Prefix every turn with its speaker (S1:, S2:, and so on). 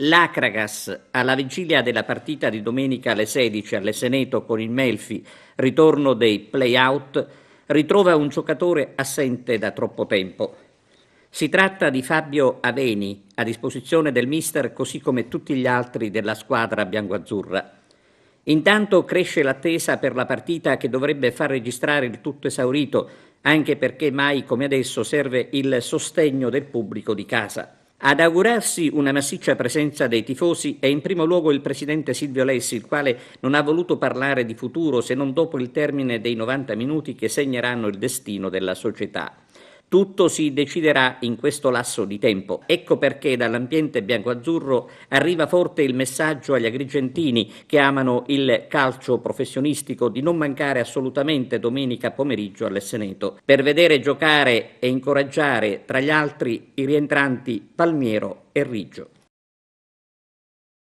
S1: L'Acragas, alla vigilia della partita di domenica alle 16 all'Eseneto con il Melfi, ritorno dei play-out, ritrova un giocatore assente da troppo tempo. Si tratta di Fabio Aveni, a disposizione del mister così come tutti gli altri della squadra biancoazzurra. Intanto cresce l'attesa per la partita che dovrebbe far registrare il tutto esaurito, anche perché mai come adesso serve il sostegno del pubblico di casa. Ad augurarsi una massiccia presenza dei tifosi è in primo luogo il presidente Silvio Lessi, il quale non ha voluto parlare di futuro se non dopo il termine dei 90 minuti che segneranno il destino della società. Tutto si deciderà in questo lasso di tempo. Ecco perché dall'ambiente biancoazzurro arriva forte il messaggio agli agrigentini che amano il calcio professionistico di non mancare assolutamente domenica pomeriggio all'Esseneto per vedere giocare e incoraggiare tra gli altri i rientranti Palmiero e Riggio.